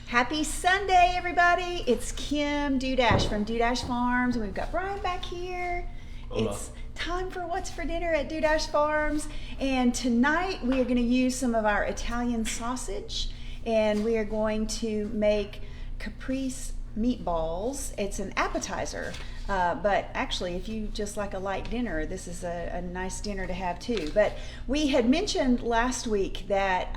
Happy Sunday, everybody. It's Kim Dudash from Dudash Farms, and we've got Brian back here. Hola. It's time for What's for Dinner at Dudash Farms, and tonight we are going to use some of our Italian sausage, and we are going to make Caprese meatballs. It's an appetizer, but actually if you just like a light dinner, this is a nice dinner to have too. But we had mentioned last week that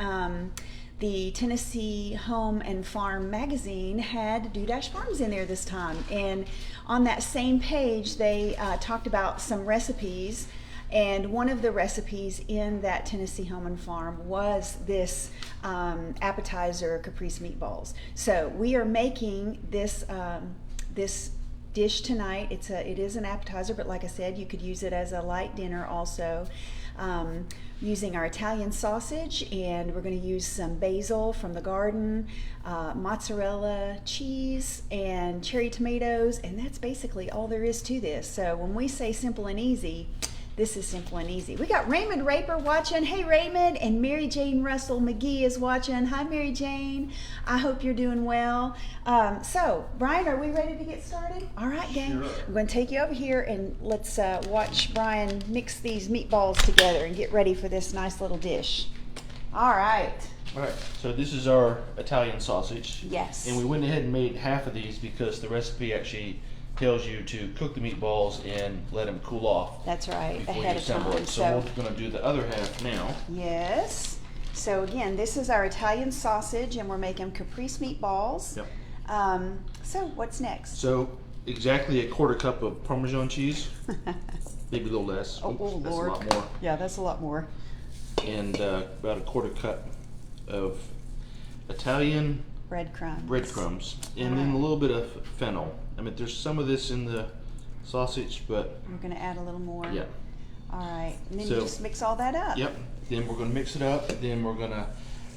the Tennessee Home and Farm magazine had Dudash Farms in there this time, and on that same page they talked about some recipes, and one of the recipes in that Tennessee Home and Farm was this appetizer Caprese meatballs. So we are making this this dish tonight. It is an appetizer, but like I said, you could use it as a light dinner also. Using our Italian sausage, and we're going to use some basil from the garden, mozzarella cheese, and cherry tomatoes, and that's basically all there is to this. So when we say simple and easy, this is simple and easy. We got Raymond Raper watching. Hey Raymond. And Mary Jane Russell McGee is watching. Hi Mary Jane. I hope you're doing well. So Brian, are we ready to get started? All right, gang. Sure. I'm going to take you over here and let's watch Brian mix these meatballs together and get ready for this nice little dish. All right. All right, so this is our Italian sausage. Yes. And we went ahead and made half of these because the recipe actually tells you to cook the meatballs and let them cool off. That's right, before you ahead of assemble time. it. So we're going to do the other half now. Yes. So again, this is our Italian sausage, and we're making Caprese meatballs. Yep. So what's next? So exactly a quarter cup of Parmesan cheese, maybe a little less. Oh, Oops, that's Lord. a lot more. Yeah, that's a lot more. And about a quarter cup of Italian Breadcrumbs. and then a little bit of fennel. I mean, there's some of this in the sausage, but We're going to add a little more. yeah. All right, and then So- you just mix all that up. Yep. Then we're going to mix it up. Then we're going to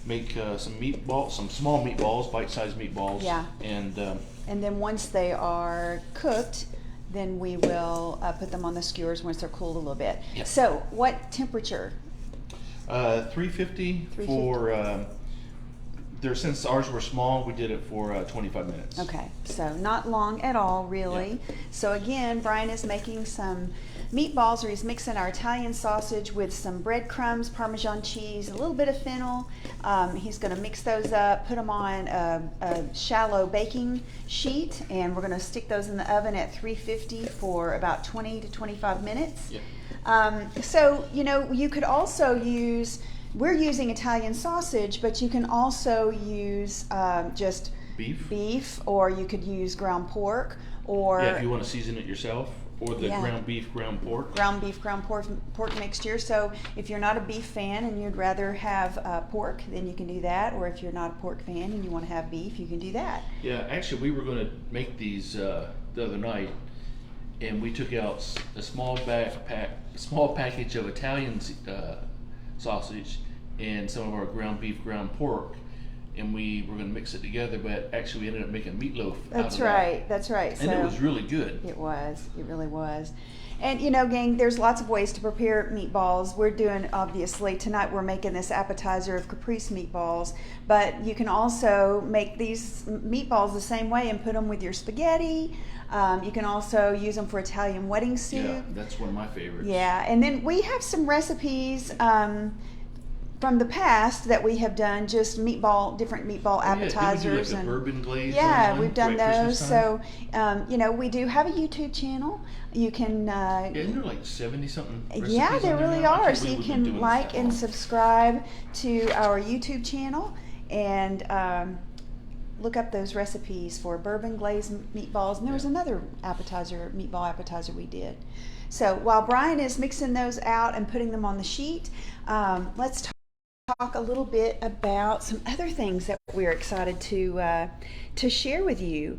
make some meatballs, some small meatballs, bite-sized meatballs. Yeah. And And then once they are cooked, then we will put them on the skewers once they're cooled a little bit. Yep. So what temperature? 350 for. Since ours were small, we did it for 25 minutes. Okay, so not long at all, really. Yeah. So again, Brian is making some meatballs, or he's mixing our Italian sausage with some breadcrumbs, Parmesan cheese, a little bit of fennel. He's going to mix those up, put them on a shallow baking sheet, and we're going to stick those in the oven at 350 for about 20 to 25 minutes. Yeah. So, you know, you could also use, we're using Italian sausage, but you can also use just Beef. or you could use ground pork, or Yeah, if you want to season it yourself, or the Yeah. ground beef, ground pork. ground beef, ground pork mixture. So if you're not a beef fan and you'd rather have pork, then you can do that. Or if you're not a pork fan and you want to have beef, you can do that. Yeah, actually, we were going to make these the other night, and we took out a small package of Italian sausage and some of our ground beef, ground pork, and we were going to mix it together. But actually, we ended up making meatloaf. That's out of right. That's right. that. And it was really good. It was. It really was. And you know, gang, there's lots of ways to prepare meatballs. We're doing, obviously, tonight we're making this appetizer of Caprese meatballs, but you can also make these meatballs the same way and put them with your spaghetti. You can also use them for Italian wedding soup. Yeah, that's one of my favorites. Yeah, and then we have some recipes from the past that we have done, just different meatball appetizers. Yeah, didn't we do like and a bourbon glaze? yeah, we've done right those. Christmas time? So, you know, we do have a YouTube channel. You can. Yeah, isn't there like 70 something? Yeah, there really are. So you can like and subscribe. subscribe to our YouTube channel and look up those recipes for bourbon glazed meatballs. And there was another meatball appetizer we did. So while Brian is mixing those out and putting them on the sheet, let's talk a little bit about some other things that we're excited to share with you.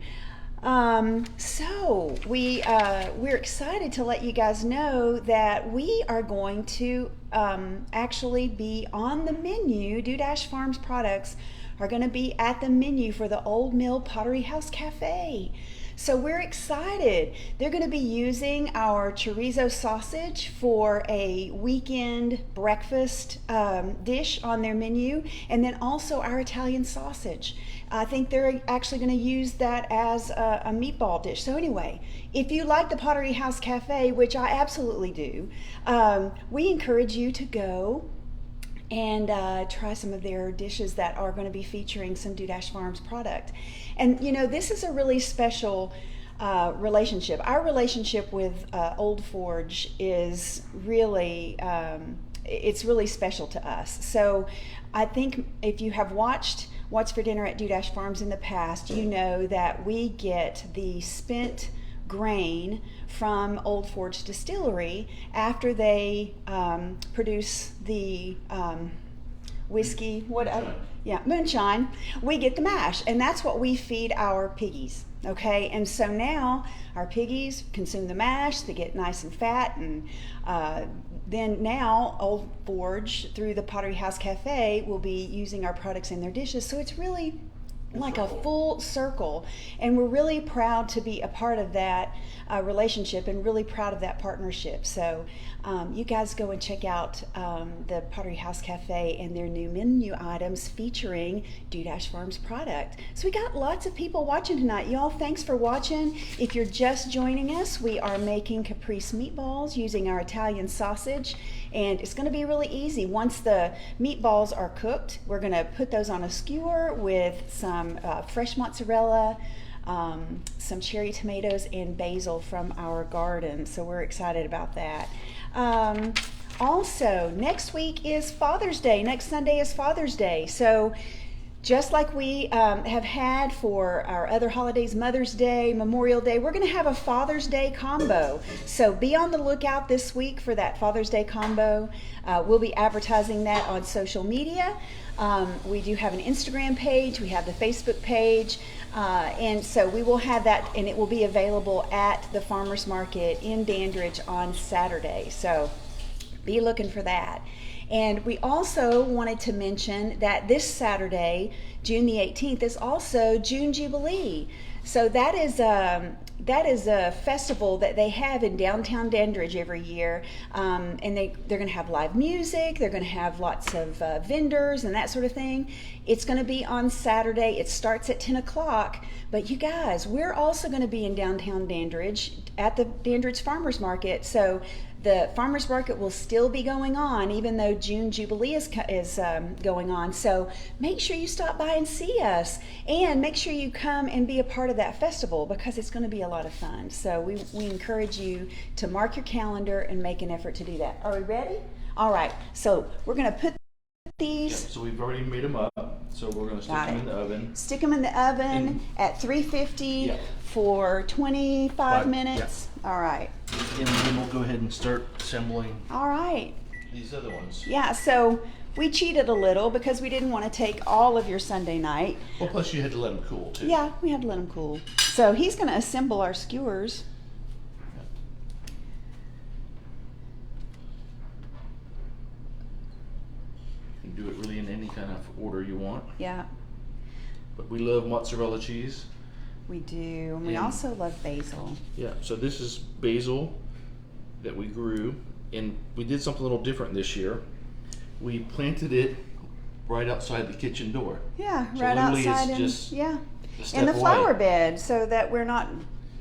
So we're excited to let you guys know that we are going to actually be on the menu. Dudash Farms products are going to be at the menu for the Old Mill Pottery House Cafe. So we're excited. They're going to be using our chorizo sausage for a weekend breakfast dish on their menu, and then also our Italian sausage. I think they're actually going to use that as a meatball dish. So anyway, if you like the Pottery House Cafe, which I absolutely do, we encourage you to go and try some of their dishes that are going to be featuring some Dudash Farms product. And you know, this is a really special relationship. Our relationship with Old Forge is really, it's really special to us. So I think if you have watched What's for Dinner at Dudash Farms in the past, you know that we get the spent grain from Old Forge Distillery after they produce the whiskey, moonshine. We get the mash, and that's what we feed our piggies. Okay, and so now our piggies consume the mash, they get nice and fat, and then now Old Forge, through the Pottery House Cafe, will be using our products in their dishes. So it's really like a full circle, and we're really proud to be a part of that relationship, and really proud of that partnership. So you guys go and check out the Pottery House Cafe and their new menu items featuring Dudash Farms product. So we got lots of people watching tonight. Y'all, thanks for watching. If you're just joining us, we are making Caprese meatballs using our Italian sausage, and it's going to be really easy. Once the meatballs are cooked, we're going to put those on a skewer with some fresh mozzarella, some cherry tomatoes, and basil from our garden. So we're excited about that. Also, next week is Father's Day. Next Sunday is Father's Day. So just like we have had for our other holidays, Mother's Day, Memorial Day, we're going to have a Father's Day combo. So be on the lookout this week for that Father's Day combo. We'll be advertising that on social media. We do have an Instagram page, we have the Facebook page, and so we will have that, and it will be available at the Farmers Market in Dandridge on Saturday. So be looking for that. And we also wanted to mention that this Saturday, June the 18th, is also June Jubilee. So that is a festival that they have in downtown Dandridge every year, and they're going to have live music. They're going to have lots of vendors and that sort of thing. It's going to be on Saturday. It starts at 10 o'clock. But you guys, we're also going to be in downtown Dandridge at the Dandridge Farmers Market. So the Farmers Market will still be going on, even though June Jubilee is going on. So make sure you stop by and see us, and make sure you come and be a part of that festival, because it's going to be a lot of fun. So we encourage you to mark your calendar and make an effort to do that. Are we ready? All right. So we're going to put these. Yep, so we've already made them up. So we're going to stick them in the oven. Stick them in the oven at 350 for 25 minutes. Yep. All right. And then we'll go ahead and start assembling. All right. These other ones. Yeah, so we cheated a little because we didn't want to take all of your Sunday night. Well, plus you had to let them cool too. Yeah, we had to let them cool. So he's going to assemble our skewers. You can do it really in any kind of order you want. Yeah. But we love mozzarella cheese. We do, and we also love basil. Yeah, so this is basil that we grew, and we did something a little different this year. We planted it right outside the kitchen door. Yeah, so right outside, in the flower bed, so that we're not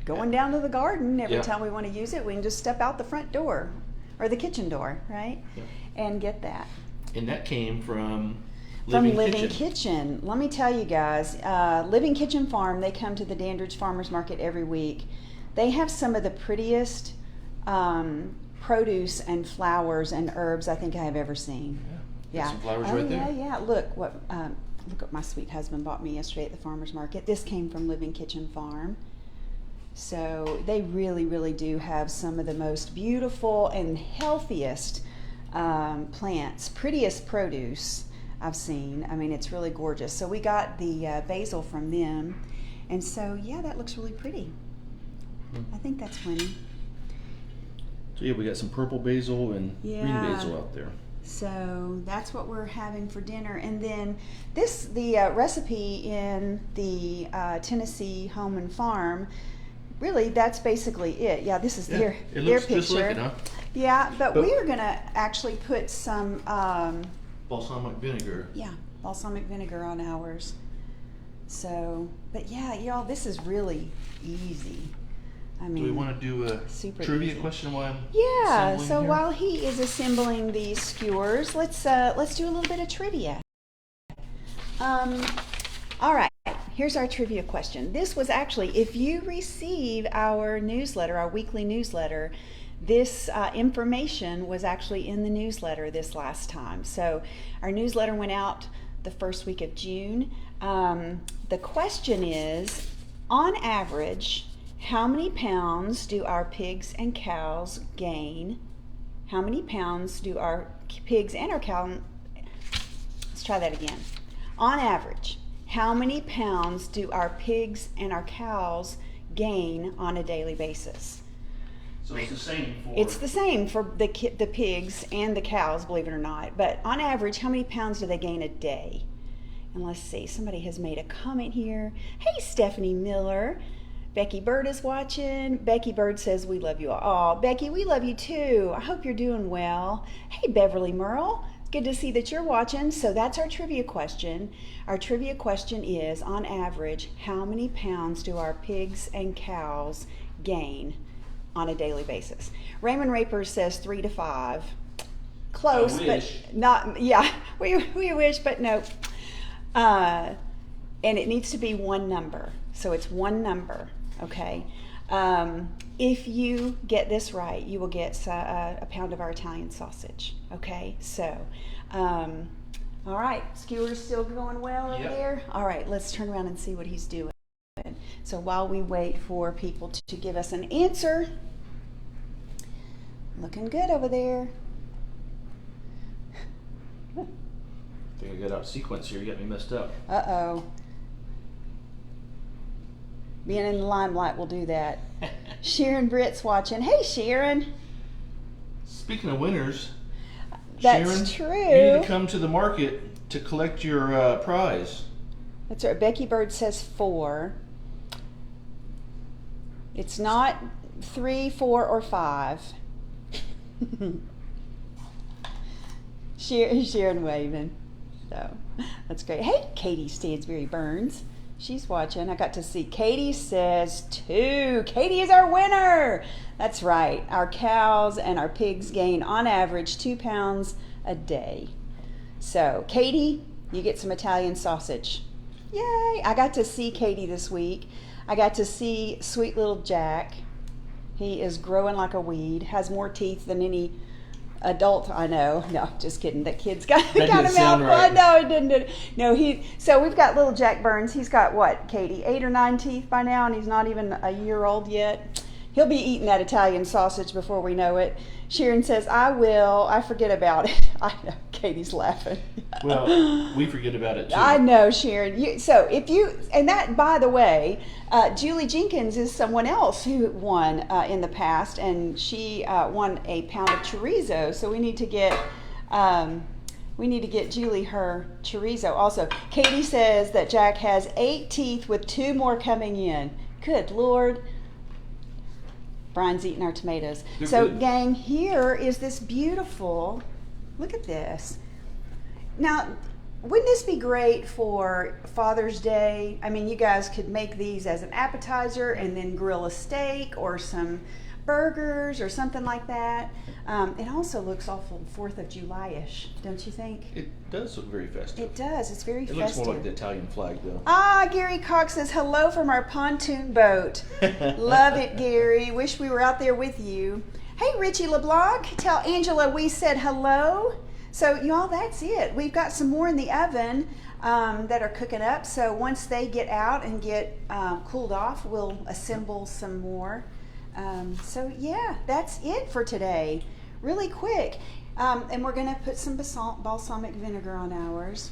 going down to the garden every time we want to use it. We can just step out the front door, or the kitchen door, right? Yeah. And get that. And that came from Living Kitchen. Let me tell you guys, Living Kitchen Farm, they come to the Dandridge Farmers Market every week. They have some of the prettiest produce and flowers and herbs I think I have ever seen. Yeah. Some flowers right there. Yeah. Look what my sweet husband bought me yesterday at the Farmers Market. This came from Living Kitchen Farm. So they really, really do have some of the most beautiful and healthiest plants, prettiest produce I've seen. I mean, it's really gorgeous. So we got the basil from them, and so yeah, that looks really pretty. I think that's winning. So yeah, we got some purple basil and green basil out there. So that's what we're having for dinner. And then the recipe in the Tennessee Home and Farm really, that's basically it. Yeah, this is Yeah, their it their looks picture. just like it, huh? Yeah, but But- we are gonna actually put some Balsamic vinegar. yeah, balsamic vinegar on ours. So, but yeah, y'all, this is really easy. I mean, Do we want to do a super trivia easy. question while I'm Yeah, assembling so here? while he is assembling these skewers, let's do a little bit of trivia. All right, here's our trivia question. This was actually, if you receive our newsletter, our weekly newsletter, this information was actually in the newsletter this last time. So our newsletter went out the first week of June. The question is, on average, how many pounds do our pigs and cows gain? How many pounds do our pigs and our cows, let's try that again. On average, how many pounds do our pigs and our cows gain on a daily basis? So it's the same for. It's the same for the pigs and the cows, believe it or not. But on average, how many pounds do they gain a day? And let's see, somebody has made a comment here. Hey, Stephanie Miller. Becky Bird is watching. Becky Bird says, we love you all. Oh, Becky, we love you too. I hope you're doing well. Hey, Beverly Merle. It's good to see that you're watching. So that's our trivia question. Our trivia question is, on average, how many pounds do our pigs and cows gain on a daily basis? Raymond Raper says 3 to 5. Close, I wish. but not, yeah, we wish, but no. And it needs to be one number. So it's one number, okay? If you get this right, you will get a pound of our Italian sausage, okay? So, all right, skewer's still going well over Yep. there? All right, let's turn around and see what he's doing. So while we wait for people to give us an answer, looking good over there. I think I got out of sequence here. You got me messed up. Uh-oh. Being in the limelight will do that. Sharon Britt's watching. Hey, Sharon. Speaking of winners, That's Sharon, true. you need to come to the market to collect your prize. That's right. Becky Bird says 4. It's not 3, 4, or 5. Sharon waving. So that's great. Hey, Katie Stansberry Burns. She's watching. I got to see Katie says 2. Katie is our winner. That's right. Our cows and our pigs gain on average 2 pounds a day. So Katie, you get some Italian sausage. Yay. I got to see Katie this week. I got to see sweet little Jack. He is growing like a weed, has more teeth than any adult I know. No, just kidding. That kid's got That got didn't a sound mouthful. right. No, it didn't. No, so we've got little Jack Burns. He's got what, Katie? 8 or 9 teeth by now, and he's not even a year old yet. He'll be eating that Italian sausage before we know it. Sharon says, I will. I forget about it. I know. Katie's laughing. Well, we forget about it too. I know, Sharon. So if you, and that, by the way, Julie Jenkins is someone else who won in the past, and she won a pound of chorizo. So we need to get Julie her chorizo. Also, Katie says that Jack has 8 teeth with 2 more coming in. Good Lord. Brian's eating our tomatoes. They're So, good. gang, here is this beautiful. Look at this. Now, wouldn't this be great for Father's Day? I mean, you guys could make these as an appetizer and then grill a steak or some burgers or something like that. It also looks awful 4th of July-ish, don't you think? It does look very festive. It does. It's very It festive. looks more like the Italian flag, though. Ah, Gary Cox says, hello from our pontoon boat. Love it, Gary. Wish we were out there with you. Hey, Richie LeBlanc, tell Angela we said hello. So, y'all, that's it. We've got some more in the oven that are cooking up. So once they get out and get cooled off, we'll assemble some more. So, yeah, that's it for today. Really quick. And we're going to put some balsamic vinegar on ours.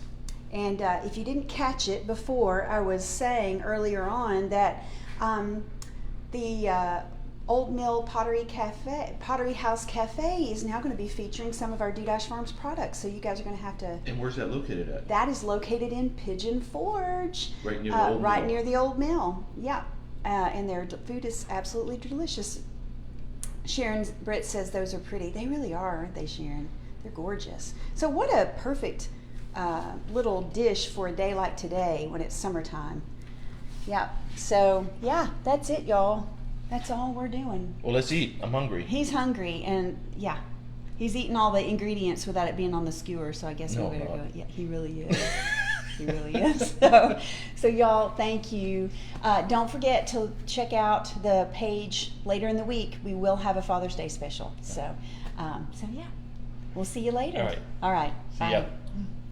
And if you didn't catch it before, I was saying earlier on that the Old Mill Pottery House Cafe is now going to be featuring some of our Dudash Farms products. So you guys are going to have to. And where's that located at? That is located in Pigeon Forge, Right near the old right mill. near the Old Mill. Yeah. and their food is absolutely delicious. Britt says those are pretty. They really are, aren't they, Sharon? They're gorgeous. So what a perfect little dish for a day like today when it's summertime. Yeah. So yeah, that's it, y'all. That's all we're doing. Well, let's eat. I'm hungry. He's hungry, and yeah, he's eating all the ingredients without it being on the skewer. So I guess No, we better I'm go. not. Yeah, he really is. He really is. So y'all, thank you. Don't forget to check out the page later in the week. We will have a Father's Day special. So yeah, we'll see you later. All right. All right. See Bye. ya.